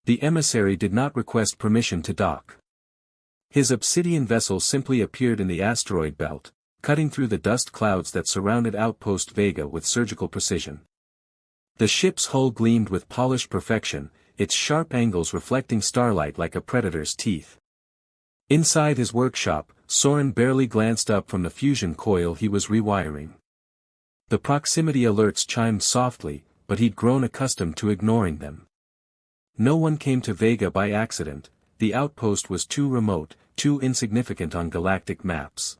The emissary did not request permission to dock. His obsidian vessel simply appeared in the asteroid belt, cutting through the dust clouds that surrounded Outpost Vega with surgical precision. The ship's hull gleamed with polished perfection, its sharp angles reflecting starlight like a predator's teeth. Inside his workshop, Soren barely glanced up from the fusion coil he was rewiring. The proximity alerts chimed softly, but he'd grown accustomed to ignoring them. No one came to Vega by accident, the outpost was too remote, too insignificant on galactic maps.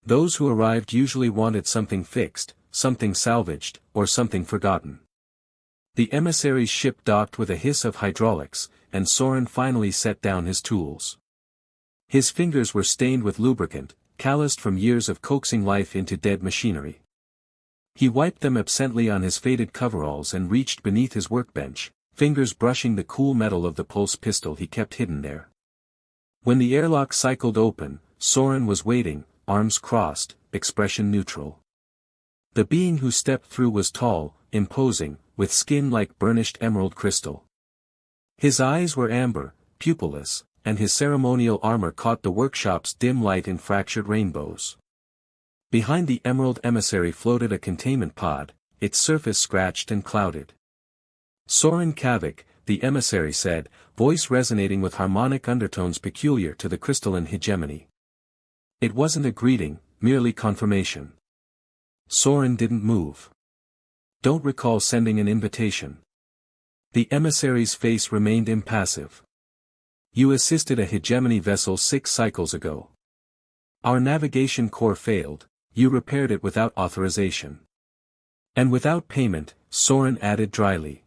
Those who arrived usually wanted something fixed, something salvaged, or something forgotten. The emissary's ship docked with a hiss of hydraulics, and Soren finally set down his tools. His fingers were stained with lubricant, calloused from years of coaxing life into dead machinery. He wiped them absently on his faded coveralls and reached beneath his workbench, fingers brushing the cool metal of the pulse pistol he kept hidden there. When the airlock cycled open, Soren was waiting, arms crossed, expression neutral. The being who stepped through was tall, imposing, with skin like burnished emerald crystal. His eyes were amber, pupilless, and his ceremonial armor caught the workshop's dim light in fractured rainbows. Behind the emerald emissary floated a containment pod, its surface scratched and clouded. Soren Kavik, the emissary said, voice resonating with harmonic undertones peculiar to the crystalline hegemony. It wasn't a greeting, merely confirmation. Soren didn't move. Don't recall sending an invitation. The emissary's face remained impassive. You assisted a hegemony vessel 6 cycles ago. Our navigation core failed, you repaired it without authorization. And without payment, Soren added dryly.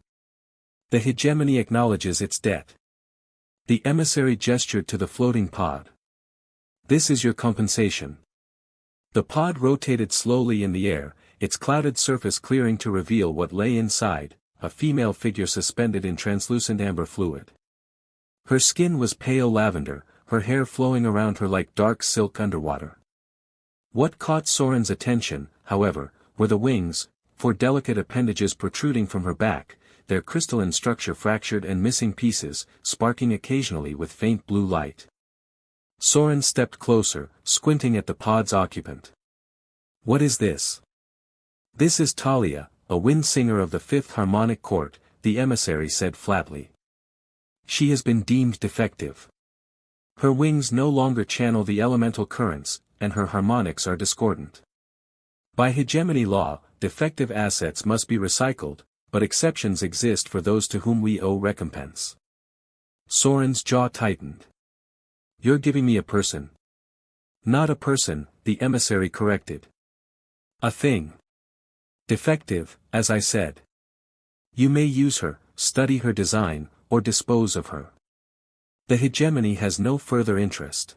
The hegemony acknowledges its debt. The emissary gestured to the floating pod. This is your compensation. The pod rotated slowly in the air, its clouded surface clearing to reveal what lay inside, a female figure suspended in translucent amber fluid. Her skin was pale lavender, her hair flowing around her like dark silk underwater. What caught Soren's attention, however, were the wings, 4 delicate appendages protruding from her back, their crystalline structure fractured and missing pieces, sparking occasionally with faint blue light. Soren stepped closer, squinting at the pod's occupant. What is this? This is Talia, a wind singer of the 5th Harmonic Court, the emissary said flatly. She has been deemed defective. Her wings no longer channel the elemental currents, and her harmonics are discordant. By hegemony law, defective assets must be recycled, but exceptions exist for those to whom we owe recompense. Soren's jaw tightened. You're giving me a person. Not a person, the emissary corrected. A thing. Defective, as I said. You may use her, study her design, or dispose of her. The hegemony has no further interest.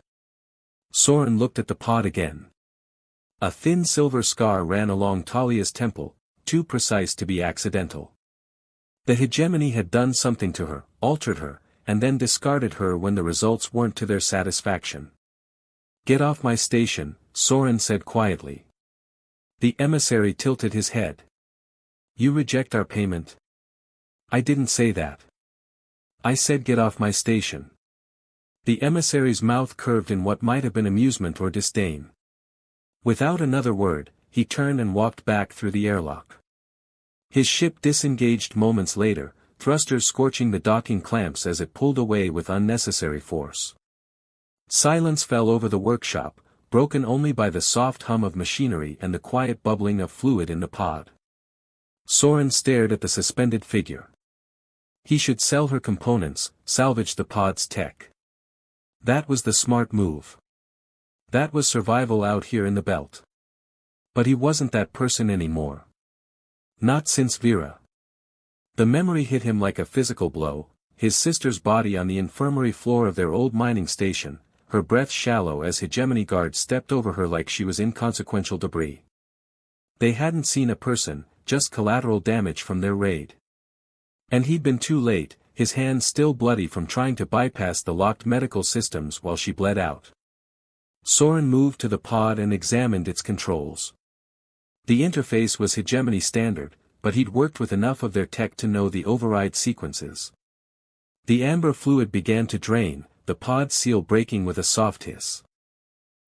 Soren looked at the pod again. A thin silver scar ran along Talia's temple, too precise to be accidental. The hegemony had done something to her, altered her, and then discarded her when the results weren't to their satisfaction. Get off my station, Soren said quietly. The emissary tilted his head. You reject our payment? I didn't say that. I said get off my station. The emissary's mouth curved in what might have been amusement or disdain. Without another word, he turned and walked back through the airlock. His ship disengaged moments later, thrusters scorching the docking clamps as it pulled away with unnecessary force. Silence fell over the workshop, broken only by the soft hum of machinery and the quiet bubbling of fluid in the pod. Soren stared at the suspended figure. He should sell her components, salvage the pod's tech. That was the smart move. That was survival out here in the belt. But he wasn't that person anymore. Not since Vera. The memory hit him like a physical blow, his sister's body on the infirmary floor of their old mining station, her breath shallow as hegemony guards stepped over her like she was inconsequential debris. They hadn't seen a person, just collateral damage from their raid. And he'd been too late, his hands still bloody from trying to bypass the locked medical systems while she bled out. Soren moved to the pod and examined its controls. The interface was hegemony standard, but he'd worked with enough of their tech to know the override sequences. The amber fluid began to drain, the pod seal breaking with a soft hiss.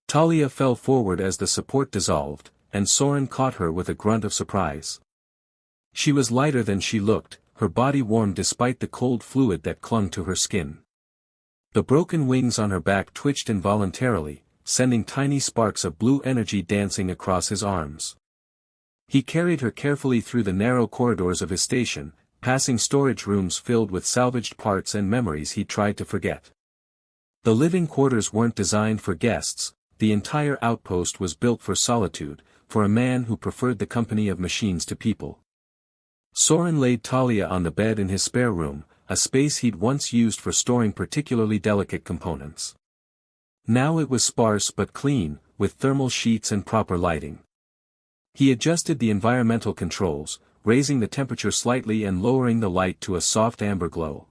Talia fell forward as the support dissolved, and Soren caught her with a grunt of surprise. She was lighter than she looked, her body warm despite the cold fluid that clung to her skin. The broken wings on her back twitched involuntarily, sending tiny sparks of blue energy dancing across his arms. He carried her carefully through the narrow corridors of his station, passing storage rooms filled with salvaged parts and memories he tried to forget. The living quarters weren't designed for guests, the entire outpost was built for solitude, for a man who preferred the company of machines to people. Soren laid Talia on the bed in his spare room, a space he'd once used for storing particularly delicate components. Now it was sparse but clean, with thermal sheets and proper lighting. He adjusted the environmental controls, raising the temperature slightly and lowering the light to a soft amber glow.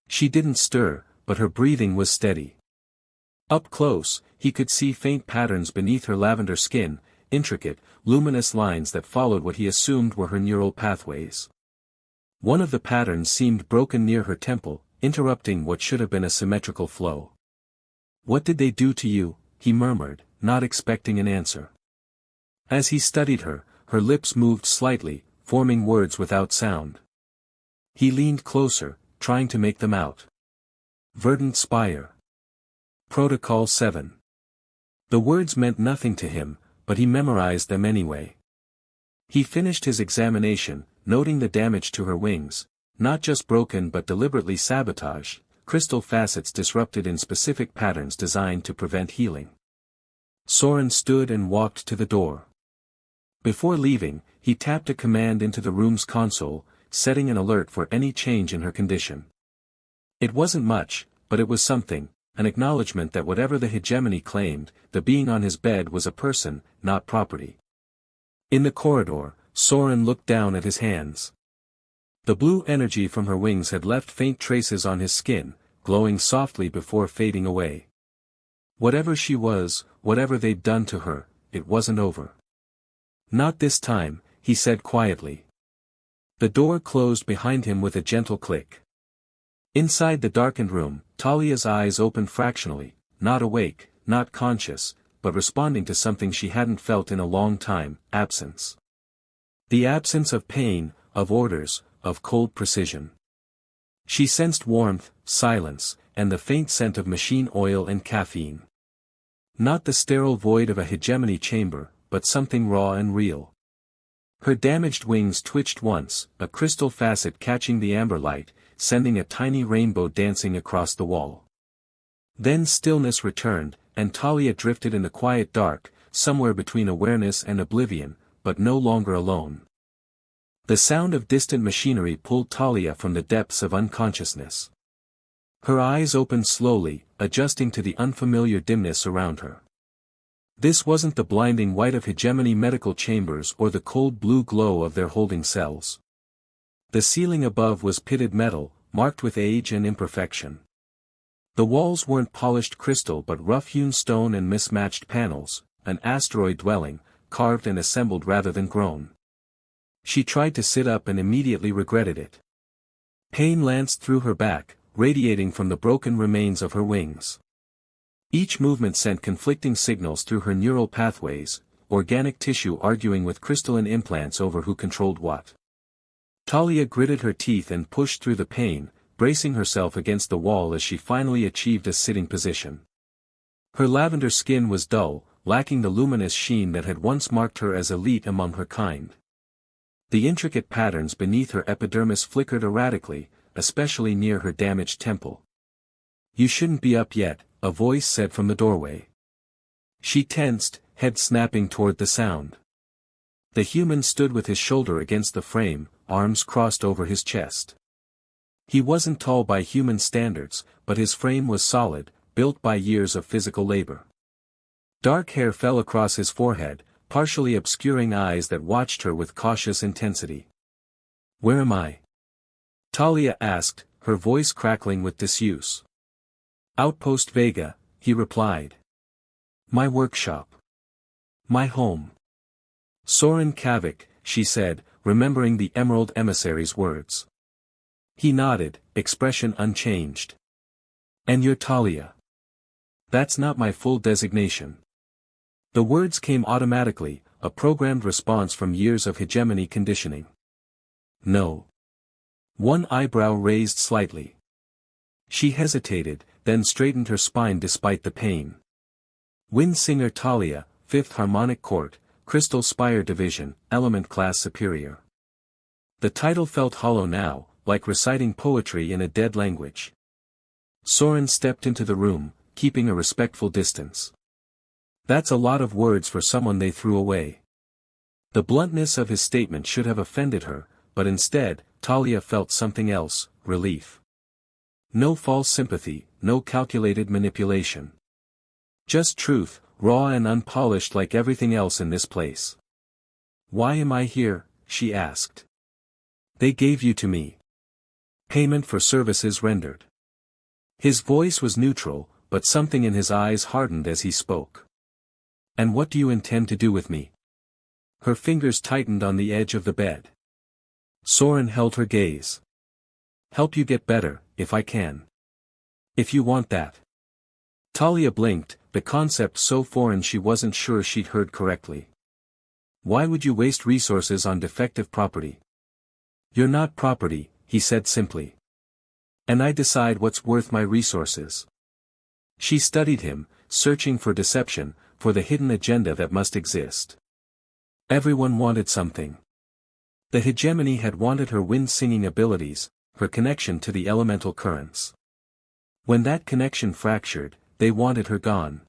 She didn't stir, but her breathing was steady. Up close, he could see faint patterns beneath her lavender skin, intricate, luminous lines that followed what he assumed were her neural pathways. One of the patterns seemed broken near her temple, interrupting what should have been a symmetrical flow. "What did they do to you?" he murmured, not expecting an answer. As he studied her, her lips moved slightly, forming words without sound. He leaned closer, trying to make them out. "Verdant Spire. Protocol 7. The words meant nothing to him, but he memorized them anyway. He finished his examination, noting the damage to her wings, not just broken but deliberately sabotaged, crystal facets disrupted in specific patterns designed to prevent healing. Soren stood and walked to the door. Before leaving, he tapped a command into the room's console, setting an alert for any change in her condition. It wasn't much, but it was something, an acknowledgement that whatever the hegemony claimed, the being on his bed was a person, not property. In the corridor, Soren looked down at his hands. The blue energy from her wings had left faint traces on his skin, glowing softly before fading away. Whatever she was, whatever they'd done to her, it wasn't over. "Not this time," he said quietly. The door closed behind him with a gentle click. Inside the darkened room, Talia's eyes opened fractionally, not awake, not conscious, but responding to something she hadn't felt in a long time: absence. The absence of pain, of orders, of cold precision. She sensed warmth, silence, and the faint scent of machine oil and caffeine. Not the sterile void of a hegemony chamber, but something raw and real. Her damaged wings twitched once, a crystal facet catching the amber light, sending a tiny rainbow dancing across the wall. Then stillness returned, and Talia drifted in the quiet dark, somewhere between awareness and oblivion, but no longer alone. The sound of distant machinery pulled Talia from the depths of unconsciousness. Her eyes opened slowly, adjusting to the unfamiliar dimness around her. This wasn't the blinding white of hegemony medical chambers or the cold blue glow of their holding cells. The ceiling above was pitted metal, marked with age and imperfection. The walls weren't polished crystal but rough-hewn stone and mismatched panels, an asteroid dwelling, carved and assembled rather than grown. She tried to sit up and immediately regretted it. Pain lanced through her back, radiating from the broken remains of her wings. Each movement sent conflicting signals through her neural pathways, organic tissue arguing with crystalline implants over who controlled what. Talia gritted her teeth and pushed through the pain, bracing herself against the wall as she finally achieved a sitting position. Her lavender skin was dull, lacking the luminous sheen that had once marked her as elite among her kind. The intricate patterns beneath her epidermis flickered erratically, especially near her damaged temple. "You shouldn't be up yet," a voice said from the doorway. She tensed, head snapping toward the sound. The human stood with his shoulder against the frame, arms crossed over his chest. He wasn't tall by human standards, but his frame was solid, built by years of physical labor. Dark hair fell across his forehead, partially obscuring eyes that watched her with cautious intensity. "Where am I?" Talia asked, her voice crackling with disuse. "Outpost Vega," he replied. "My workshop. My home." "Soren Kavik," she said, remembering the Emerald Emissary's words. He nodded, expression unchanged. And you're Talia. That's not my full designation. The words came automatically, a programmed response from years of hegemony conditioning. No. One eyebrow raised slightly. She hesitated, then straightened her spine despite the pain. Wind Singer Talia, 5th Harmonic Court, Crystal Spire Division, Element Class Superior. The title felt hollow now, like reciting poetry in a dead language. Soren stepped into the room, keeping a respectful distance. That's a lot of words for someone they threw away. The bluntness of his statement should have offended her, but instead, Talia felt something else, relief. No false sympathy, no calculated manipulation. Just truth, raw and unpolished like everything else in this place. Why am I here? She asked. They gave you to me. Payment for services rendered. His voice was neutral, but something in his eyes hardened as he spoke. And what do you intend to do with me? Her fingers tightened on the edge of the bed. Soren held her gaze. Help you get better, if I can. If you want that. Talia blinked, the concept so foreign she wasn't sure she'd heard correctly. Why would you waste resources on defective property? You're not property, he said simply. And I decide what's worth my resources. She studied him, searching for deception, for the hidden agenda that must exist. Everyone wanted something. The hegemony had wanted her wind-singing abilities, her connection to the elemental currents. When that connection fractured, they wanted her gone.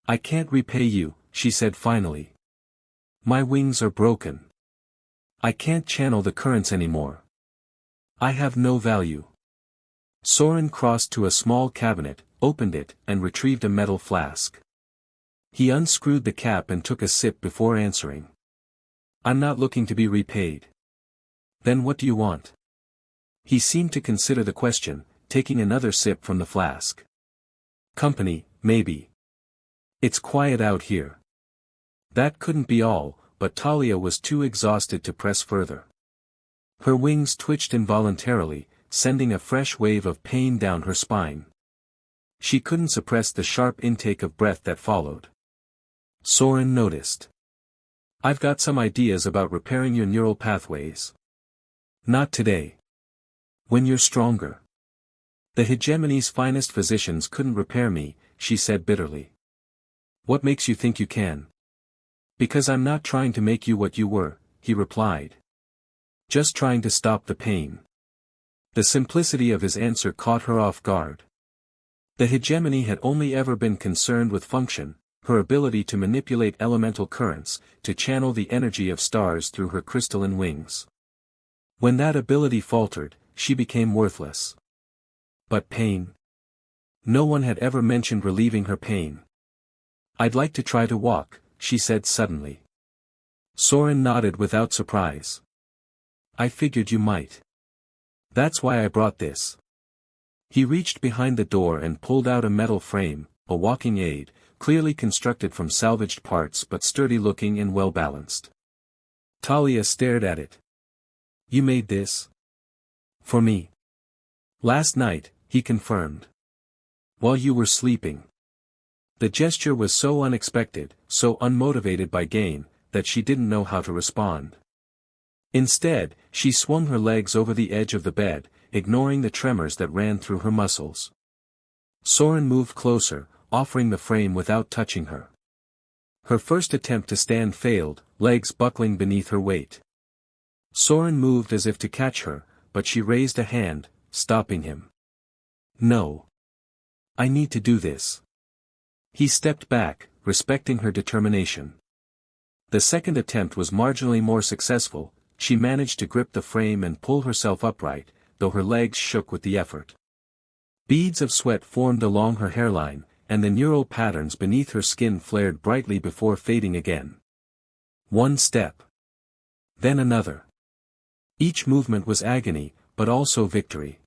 I can't repay you, she said finally. My wings are broken. I can't channel the currents anymore. I have no value. Soren crossed to a small cabinet, opened it, and retrieved a metal flask. He unscrewed the cap and took a sip before answering. I'm not looking to be repaid. Then what do you want? He seemed to consider the question, taking another sip from the flask. Company, maybe. It's quiet out here. That couldn't be all, but Talia was too exhausted to press further. Her wings twitched involuntarily, sending a fresh wave of pain down her spine. She couldn't suppress the sharp intake of breath that followed. Soren noticed. I've got some ideas about repairing your neural pathways. Not today. When you're stronger. The hegemony's finest physicians couldn't repair me, she said bitterly. What makes you think you can? Because I'm not trying to make you what you were, he replied. Just trying to stop the pain. The simplicity of his answer caught her off guard. The hegemony had only ever been concerned with function, her ability to manipulate elemental currents, to channel the energy of stars through her crystalline wings. When that ability faltered, she became worthless. But pain? No one had ever mentioned relieving her pain. I'd like to try to walk, she said suddenly. Soren nodded without surprise. I figured you might. That's why I brought this. He reached behind the door and pulled out a metal frame, a walking aid, clearly constructed from salvaged parts but sturdy-looking and well-balanced. Talia stared at it. You made this? For me. Last night, he confirmed. While you were sleeping. The gesture was so unexpected, so unmotivated by gain, that she didn't know how to respond. Instead, she swung her legs over the edge of the bed, ignoring the tremors that ran through her muscles. Soren moved closer, offering the frame without touching her. Her first attempt to stand failed, legs buckling beneath her weight. Soren moved as if to catch her, but she raised a hand, stopping him. No. I need to do this. He stepped back, respecting her determination. The second attempt was marginally more successful. She managed to grip the frame and pull herself upright, though her legs shook with the effort. Beads of sweat formed along her hairline, and the neural patterns beneath her skin flared brightly before fading again. One step. Then another. Each movement was agony, but also victory.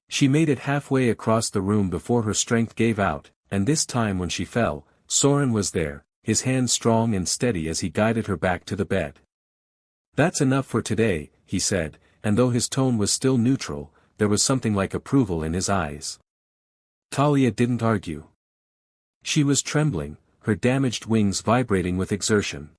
She made it halfway across the room before her strength gave out, and this time when she fell, Soren was there, his hand strong and steady as he guided her back to the bed. That's enough for today, he said, and though his tone was still neutral, there was something like approval in his eyes. Talia didn't argue. She was trembling, her damaged wings vibrating with exertion.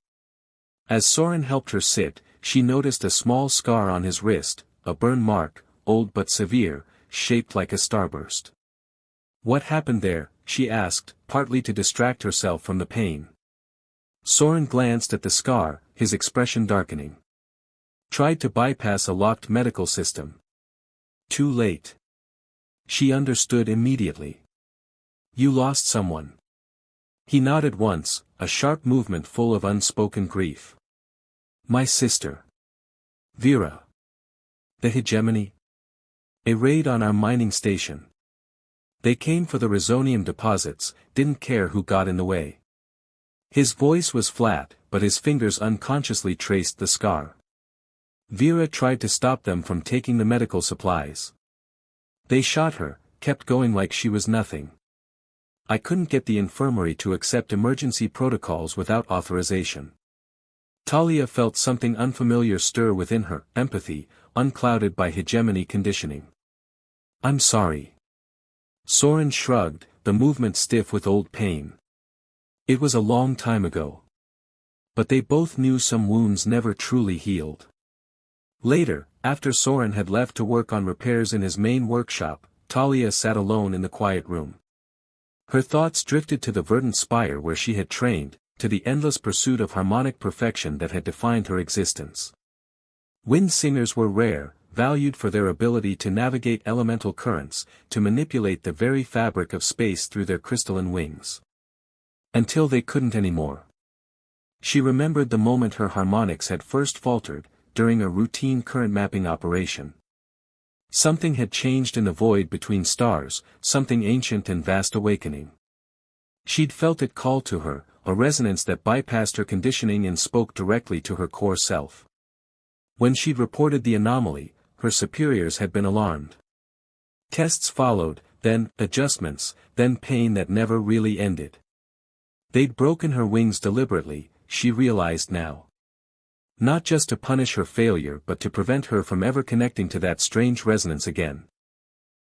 As Soren helped her sit, she noticed a small scar on his wrist, a burn mark, old but severe, shaped like a starburst. "What happened there?" she asked, partly to distract herself from the pain. Soren glanced at the scar, his expression darkening. "Tried to bypass a locked medical system. Too late." She understood immediately. "You lost someone." He nodded once, a sharp movement full of unspoken grief. "My sister. Vera. The hegemony. A raid on our mining station. They came for the resonium deposits, didn't care who got in the way." His voice was flat, but his fingers unconsciously traced the scar. "Vera tried to stop them from taking the medical supplies. They shot her, kept going like she was nothing. I couldn't get the infirmary to accept emergency protocols without authorization." Talia felt something unfamiliar stir within her, empathy, unclouded by hegemony conditioning. "I'm sorry." Soren shrugged, the movement stiff with old pain. It was a long time ago. But they both knew some wounds never truly healed. Later, after Soren had left to work on repairs in his main workshop, Talia sat alone in the quiet room. Her thoughts drifted to the verdant spire where she had trained, to the endless pursuit of harmonic perfection that had defined her existence. Wind singers were rare, valued for their ability to navigate elemental currents, to manipulate the very fabric of space through their crystalline wings. Until they couldn't anymore. She remembered the moment her harmonics had first faltered, during a routine current mapping operation. Something had changed in the void between stars, something ancient and vast awakening. She'd felt it call to her, a resonance that bypassed her conditioning and spoke directly to her core self. When she'd reported the anomaly, her superiors had been alarmed. Tests followed, then adjustments, then pain that never really ended. They'd broken her wings deliberately, she realized now. Not just to punish her failure but to prevent her from ever connecting to that strange resonance again.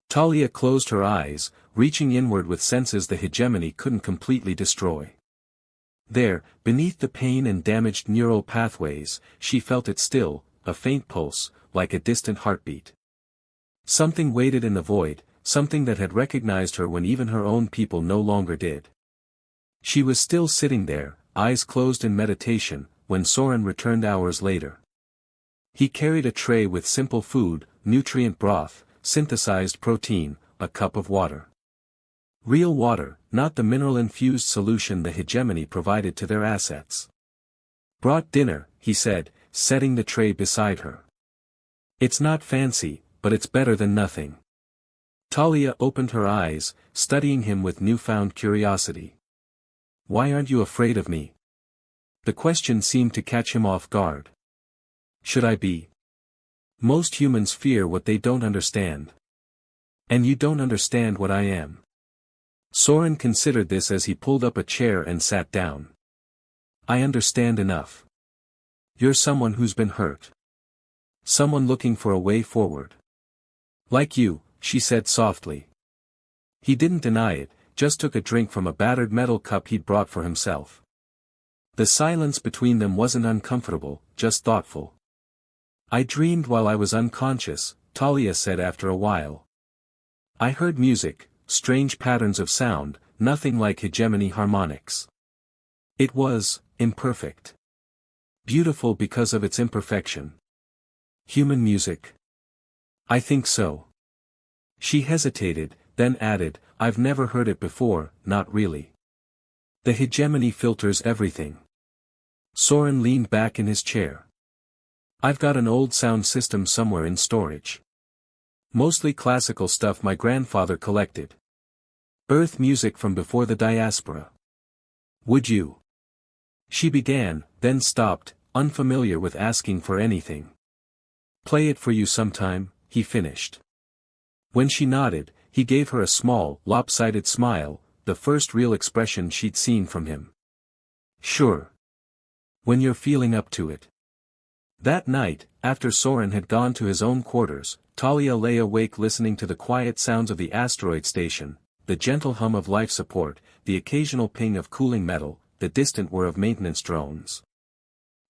Talia closed her eyes, reaching inward with senses the hegemony couldn't completely destroy. There, beneath the pain and damaged neural pathways, she felt it still, a faint pulse, like a distant heartbeat. Something waited in the void, something that had recognized her when even her own people no longer did. She was still sitting there, eyes closed in meditation, when Soren returned hours later. He carried a tray with simple food, nutrient broth, synthesized protein, a cup of water. Real water, not the mineral-infused solution the hegemony provided to their assets. "Brought dinner," he said, setting the tray beside her. "It's not fancy, but it's better than nothing." Talia opened her eyes, studying him with newfound curiosity. "Why aren't you afraid of me?" The question seemed to catch him off guard. "Should I be? Most humans fear what they don't understand. And you don't understand what I am." Soren considered this as he pulled up a chair and sat down. "I understand enough. You're someone who's been hurt. Someone looking for a way forward. Like you," she said softly. He didn't deny it, just took a drink from a battered metal cup he'd brought for himself. The silence between them wasn't uncomfortable, just thoughtful. "I dreamed while I was unconscious," Talia said after a while. "I heard music, strange patterns of sound, nothing like hegemony harmonics. It was imperfect. Beautiful because of its imperfection. Human music? I think so." She hesitated, then added, "I've never heard it before, not really. The hegemony filters everything." Soren leaned back in his chair. "I've got an old sound system somewhere in storage. Mostly classical stuff my grandfather collected. Earth music from before the diaspora. Would you?" She began, then stopped, unfamiliar with asking for anything. "Play it for you sometime," he finished. When she nodded, he gave her a small, lopsided smile, the first real expression she'd seen from him. "Sure. When you're feeling up to it." That night, after Soren had gone to his own quarters, Talia lay awake listening to the quiet sounds of the asteroid station, the gentle hum of life support, the occasional ping of cooling metal, the distant whir of maintenance drones.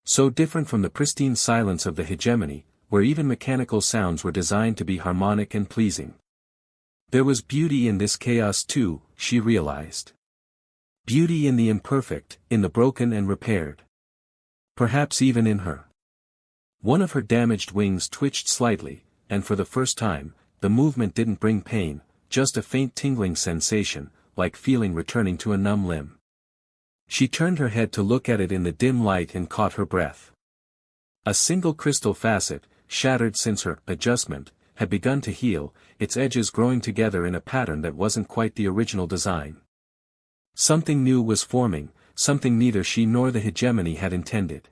So different from the pristine silence of the hegemony, where even mechanical sounds were designed to be harmonic and pleasing. There was beauty in this chaos too, she realized. Beauty in the imperfect, in the broken and repaired. Perhaps even in her. One of her damaged wings twitched slightly, and for the first time, the movement didn't bring pain, just a faint tingling sensation, like feeling returning to a numb limb. She turned her head to look at it in the dim light and caught her breath. A single crystal facet, shattered since her adjustment, had begun to heal, its edges growing together in a pattern that wasn't quite the original design. Something new was forming, something neither she nor the hegemony had intended.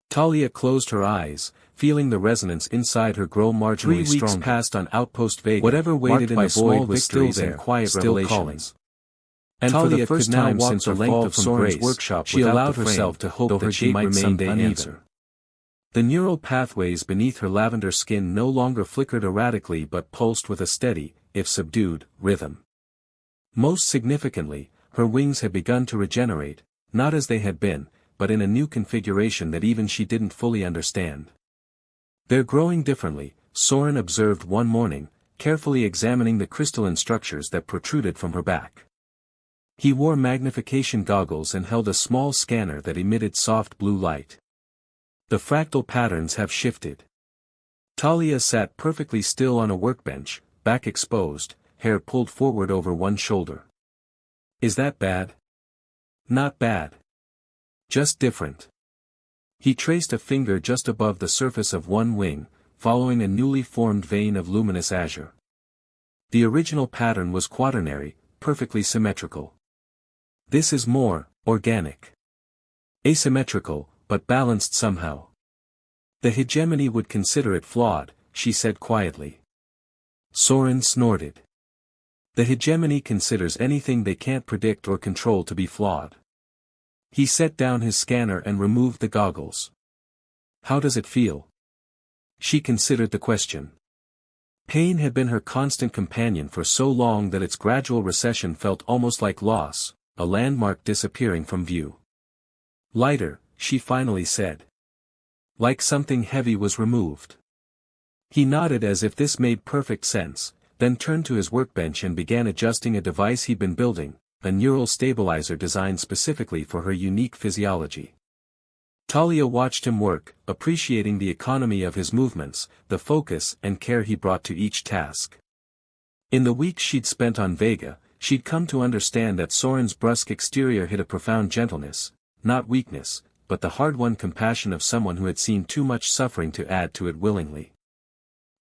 Talia closed her eyes, feeling the resonance inside her grow marginally stronger. 3 weeks passed on Outpost Vega, whatever waited in the void was still there, and quiet revelations. And Talia for the first time since her fall from Soren's workshop, she allowed herself to hope that she might someday answer. The neural pathways beneath her lavender skin no longer flickered erratically but pulsed with a steady, if subdued, rhythm. Most significantly, her wings had begun to regenerate, not as they had been, but in a new configuration that even she didn't fully understand. They're growing differently, Soren observed one morning, carefully examining the crystalline structures that protruded from her back. He wore magnification goggles and held a small scanner that emitted soft blue light. The fractal patterns have shifted. Talia sat perfectly still on a workbench, back exposed, hair pulled forward over one shoulder. Is that bad? Not bad. Just different. He traced a finger just above the surface of one wing, following a newly formed vein of luminous azure. The original pattern was quaternary, perfectly symmetrical. This is more organic. Asymmetrical, but balanced somehow. The hegemony would consider it flawed, she said quietly. Soren snorted. The hegemony considers anything they can't predict or control to be flawed. He set down his scanner and removed the goggles. How does it feel? She considered the question. Pain had been her constant companion for so long that its gradual recession felt almost like loss, a landmark disappearing from view. Lighter, she finally said. Like something heavy was removed. He nodded as if this made perfect sense, then turned to his workbench and began adjusting a device he'd been building, a neural stabilizer designed specifically for her unique physiology. Talia watched him work, appreciating the economy of his movements, the focus and care he brought to each task. In the weeks she'd spent on Vega, she'd come to understand that Soren's brusque exterior hid a profound gentleness, not weakness, but the hard-won compassion of someone who had seen too much suffering to add to it willingly.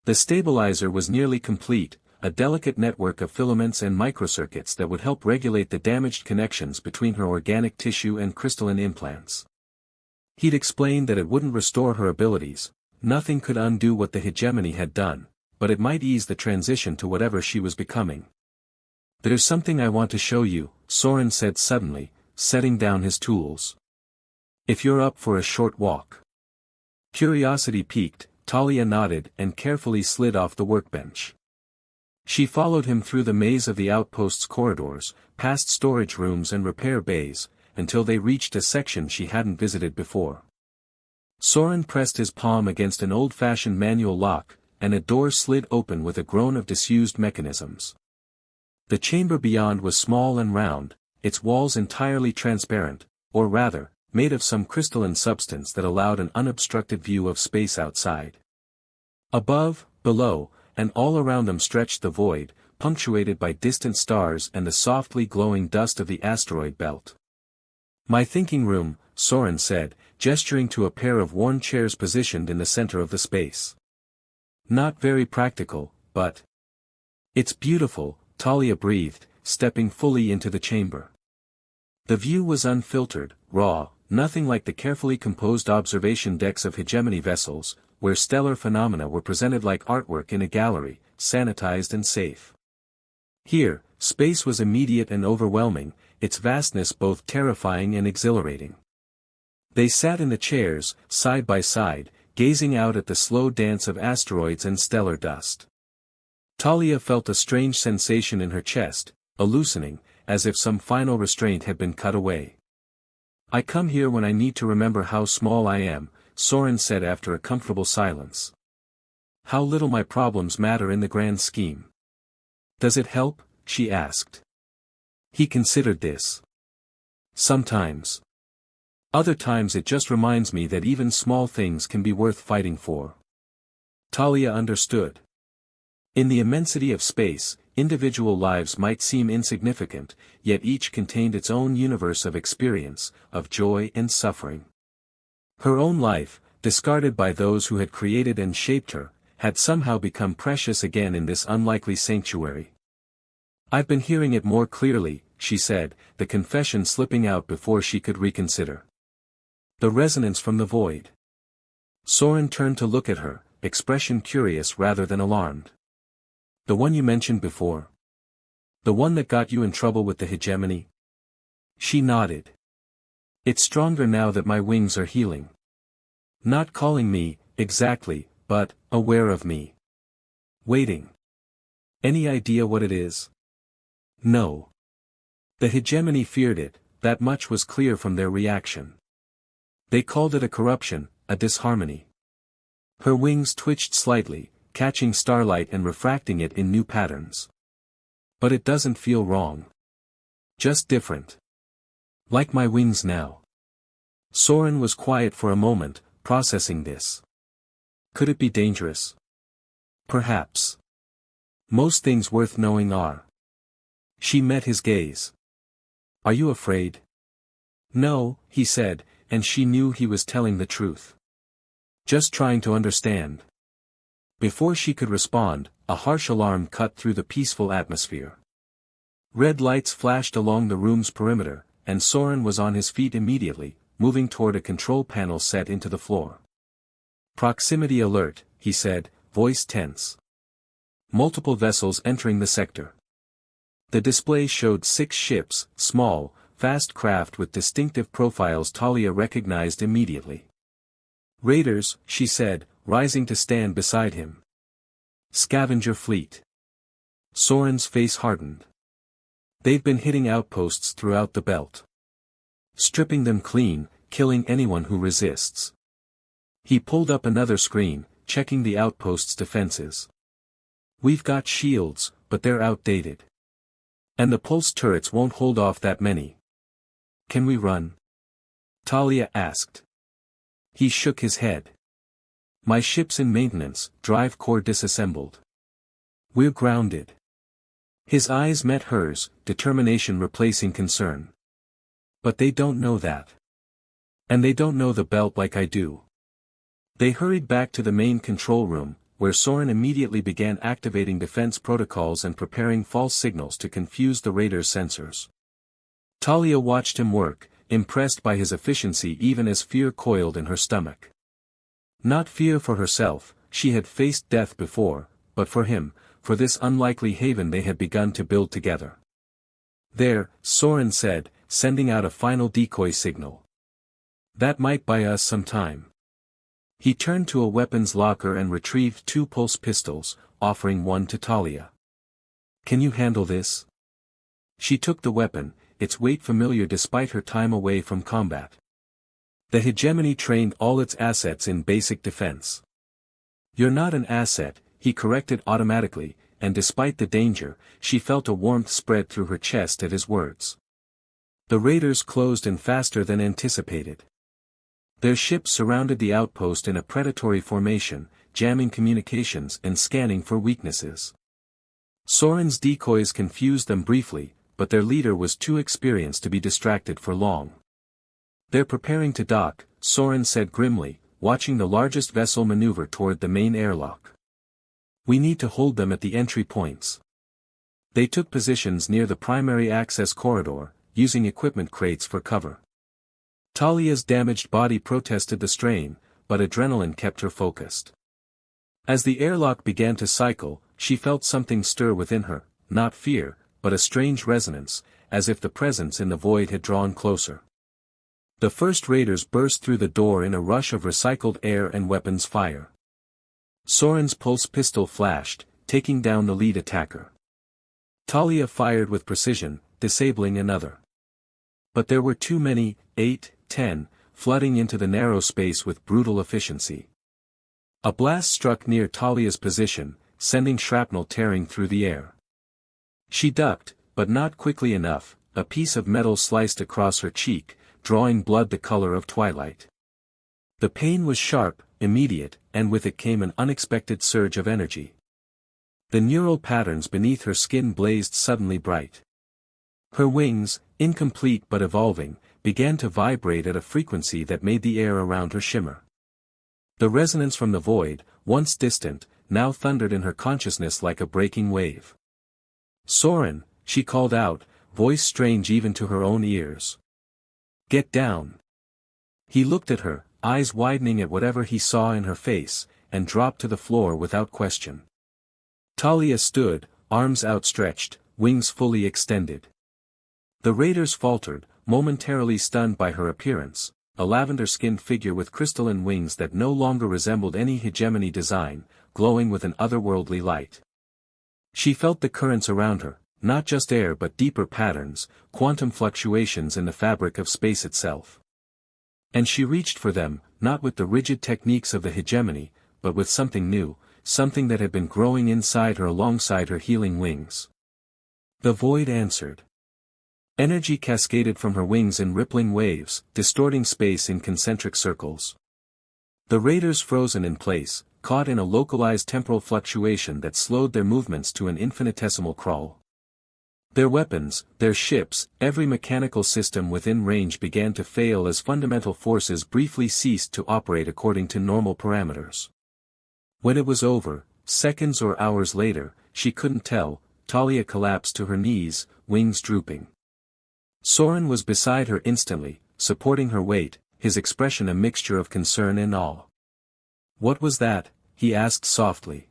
The stabilizer was nearly complete, a delicate network of filaments and microcircuits that would help regulate the damaged connections between her organic tissue and crystalline implants. He'd explained that it wouldn't restore her abilities, nothing could undo what the hegemony had done, but it might ease the transition to whatever she was becoming. There's something I want to show you, Soren said suddenly, setting down his tools. If you're up for a short walk. Curiosity piqued, Talia nodded and carefully slid off the workbench. She followed him through the maze of the outpost's corridors, past storage rooms and repair bays, until they reached a section she hadn't visited before. Soren pressed his palm against an old-fashioned manual lock, and a door slid open with a groan of disused mechanisms. The chamber beyond was small and round, its walls entirely transparent, or rather, made of some crystalline substance that allowed an unobstructed view of space outside. Above, below, and all around them stretched the void, punctuated by distant stars and the softly glowing dust of the asteroid belt. My thinking room, Soren said, gesturing to a pair of worn chairs positioned in the center of the space. Not very practical, but... It's beautiful, Talia breathed, stepping fully into the chamber. The view was unfiltered, raw, nothing like the carefully composed observation decks of hegemony vessels, where stellar phenomena were presented like artwork in a gallery, sanitized and safe. Here, space was immediate and overwhelming, its vastness both terrifying and exhilarating. They sat in the chairs, side by side, gazing out at the slow dance of asteroids and stellar dust. Talia felt a strange sensation in her chest, a loosening, as if some final restraint had been cut away. I come here when I need to remember how small I am, Soren said after a comfortable silence. How little my problems matter in the grand scheme. Does it help? She asked. He considered this. Sometimes. Other times it just reminds me that even small things can be worth fighting for. Talia understood. In the immensity of space, individual lives might seem insignificant, yet each contained its own universe of experience, of joy and suffering. Her own life, discarded by those who had created and shaped her, had somehow become precious again in this unlikely sanctuary. I've been hearing it more clearly, she said, the confession slipping out before she could reconsider. The resonance from the void. Soren turned to look at her, expression curious rather than alarmed. The one you mentioned before? The one that got you in trouble with the hegemony? She nodded. It's stronger now that my wings are healing. Not calling me, exactly, but, aware of me. Waiting. Any idea what it is? No. The hegemony feared it, that much was clear from their reaction. They called it a corruption, a disharmony. Her wings twitched slightly, catching starlight and refracting it in new patterns. But it doesn't feel wrong. Just different. Like my wings now. Soren was quiet for a moment, processing this. Could it be dangerous? Perhaps. Most things worth knowing are. She met his gaze. Are you afraid? No, he said, and she knew he was telling the truth. Just trying to understand. Before she could respond, a harsh alarm cut through the peaceful atmosphere. Red lights flashed along the room's perimeter, and Soren was on his feet immediately, moving toward a control panel set into the floor. Proximity alert, he said, voice tense. Multiple vessels entering the sector. The display showed 6 ships, small, fast craft with distinctive profiles Talia recognized immediately. Raiders, she said, rising to stand beside him. Scavenger fleet. Soren's face hardened. They've been hitting outposts throughout the belt. Stripping them clean, killing anyone who resists. He pulled up another screen, checking the outpost's defenses. We've got shields, but they're outdated. And the pulse turrets won't hold off that many. Can we run? Talia asked. He shook his head. My ship's in maintenance, drive core disassembled. We're grounded. His eyes met hers, determination replacing concern. But they don't know that. And they don't know the belt like I do. They hurried back to the main control room, where Soren immediately began activating defense protocols and preparing false signals to confuse the radar's sensors. Talia watched him work, impressed by his efficiency even as fear coiled in her stomach. Not fear for herself, she had faced death before, but for him, for this unlikely haven they had begun to build together. There, Soren said, sending out a final decoy signal. That might buy us some time. He turned to a weapons locker and retrieved 2 pulse pistols, offering one to Talia. Can you handle this? She took the weapon, its weight familiar despite her time away from combat. The hegemony trained all its assets in basic defense. You're not an asset, he corrected automatically, and despite the danger, she felt a warmth spread through her chest at his words. The raiders closed in faster than anticipated. Their ships surrounded the outpost in a predatory formation, jamming communications and scanning for weaknesses. Soren's decoys confused them briefly, but their leader was too experienced to be distracted for long. They're preparing to dock, Soren said grimly, watching the largest vessel maneuver toward the main airlock. We need to hold them at the entry points. They took positions near the primary access corridor, using equipment crates for cover. Talia's damaged body protested the strain, but adrenaline kept her focused. As the airlock began to cycle, she felt something stir within her, not fear, but a strange resonance, as if the presence in the void had drawn closer. The first raiders burst through the door in a rush of recycled air and weapons fire. Soren's pulse pistol flashed, taking down the lead attacker. Talia fired with precision, disabling another. But there were too many, 8, 10, flooding into the narrow space with brutal efficiency. A blast struck near Talia's position, sending shrapnel tearing through the air. She ducked, but not quickly enough. A piece of metal sliced across her cheek, drawing blood the color of twilight. The pain was sharp, immediate, and with it came an unexpected surge of energy. The neural patterns beneath her skin blazed suddenly bright. Her wings, incomplete but evolving, began to vibrate at a frequency that made the air around her shimmer. The resonance from the void, once distant, now thundered in her consciousness like a breaking wave. "Soren," she called out, voice strange even to her own ears. "Get down." He looked at her, eyes widening at whatever he saw in her face, and dropped to the floor without question. Talia stood, arms outstretched, wings fully extended. The raiders faltered, momentarily stunned by her appearance, a lavender-skinned figure with crystalline wings that no longer resembled any hegemony design, glowing with an otherworldly light. She felt the currents around her, not just air but deeper patterns, quantum fluctuations in the fabric of space itself. And she reached for them, not with the rigid techniques of the hegemony, but with something new, something that had been growing inside her alongside her healing wings. The void answered. Energy cascaded from her wings in rippling waves, distorting space in concentric circles. The raiders frozen in place, caught in a localized temporal fluctuation that slowed their movements to an infinitesimal crawl. Their weapons, their ships, every mechanical system within range began to fail as fundamental forces briefly ceased to operate according to normal parameters. When it was over, seconds or hours later, she couldn't tell, Talia collapsed to her knees, wings drooping. Soren was beside her instantly, supporting her weight, his expression a mixture of concern and awe. "What was that?" he asked softly.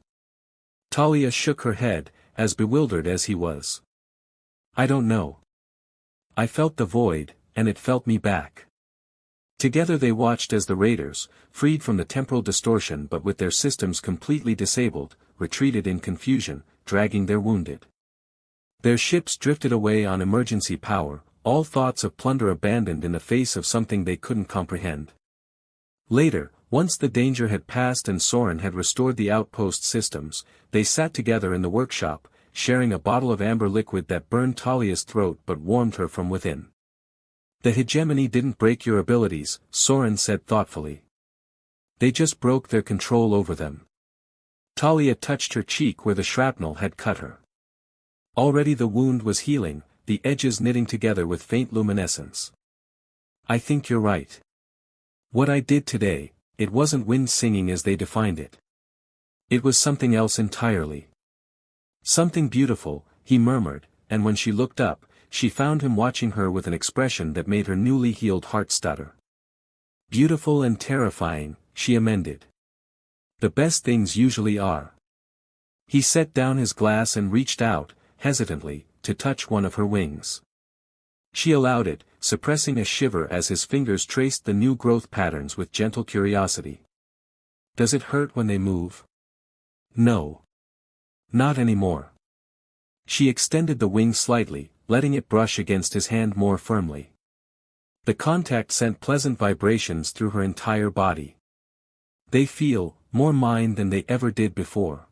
Talia shook her head, as bewildered as he was. "I don't know. I felt the void, and it felt me back." Together they watched as the raiders, freed from the temporal distortion but with their systems completely disabled, retreated in confusion, dragging their wounded. Their ships drifted away on emergency power, all thoughts of plunder abandoned in the face of something they couldn't comprehend. Later, once the danger had passed and Soren had restored the outpost systems, they sat together in the workshop, sharing a bottle of amber liquid that burned Talia's throat but warmed her from within. "The hegemony didn't break your abilities," Soren said thoughtfully. "They just broke their control over them." Talia touched her cheek where the shrapnel had cut her. Already the wound was healing, the edges knitting together with faint luminescence. "I think you're right. What I did today, it wasn't wind singing as they defined it. It was something else entirely. Something beautiful," he murmured, and when she looked up, she found him watching her with an expression that made her newly healed heart stutter. "Beautiful and terrifying," she amended. "The best things usually are." He set down his glass and reached out, hesitantly, to touch one of her wings. She allowed it, suppressing a shiver as his fingers traced the new growth patterns with gentle curiosity. "Does it hurt when they move?" "No. Not anymore." She extended the wing slightly, letting it brush against his hand more firmly. The contact sent pleasant vibrations through her entire body. "They feel more mine than they ever did before."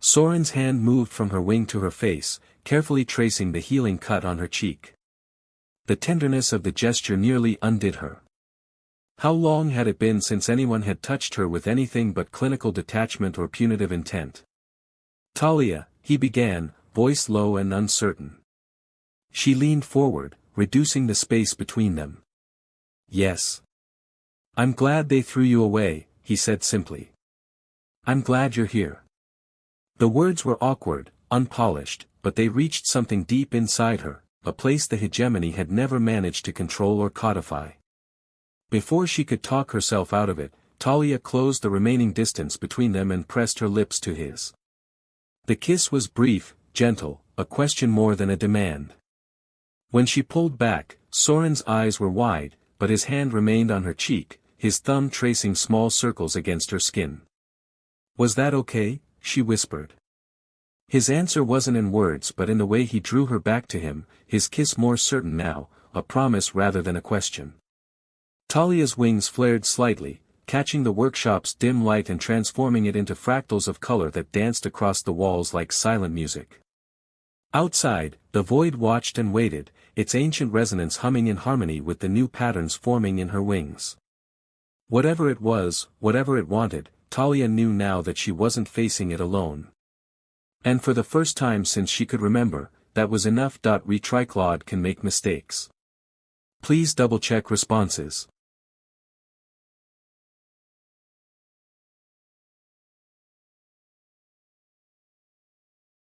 Soren's hand moved from her wing to her face, carefully tracing the healing cut on her cheek. The tenderness of the gesture nearly undid her. How long had it been since anyone had touched her with anything but clinical detachment or punitive intent? "Talia," he began, voice low and uncertain. She leaned forward, reducing the space between them. "Yes. I'm glad they threw you away," he said simply. "I'm glad you're here." The words were awkward, unpolished, but they reached something deep inside her, a place the hegemony had never managed to control or codify. Before she could talk herself out of it, Talia closed the remaining distance between them and pressed her lips to his. The kiss was brief, gentle, a question more than a demand. When she pulled back, Soren's eyes were wide, but his hand remained on her cheek, his thumb tracing small circles against her skin. "Was that okay?" she whispered. His answer wasn't in words but in the way he drew her back to him, his kiss more certain now, a promise rather than a question. Talia's wings flared slightly, catching the workshop's dim light and transforming it into fractals of color that danced across the walls like silent music. Outside, the void watched and waited, its ancient resonance humming in harmony with the new patterns forming in her wings. Whatever it was, whatever it wanted, Talia knew now that she wasn't facing it alone. And for the first time since she could remember, that was enough. Retriclod can make mistakes. Please double-check responses.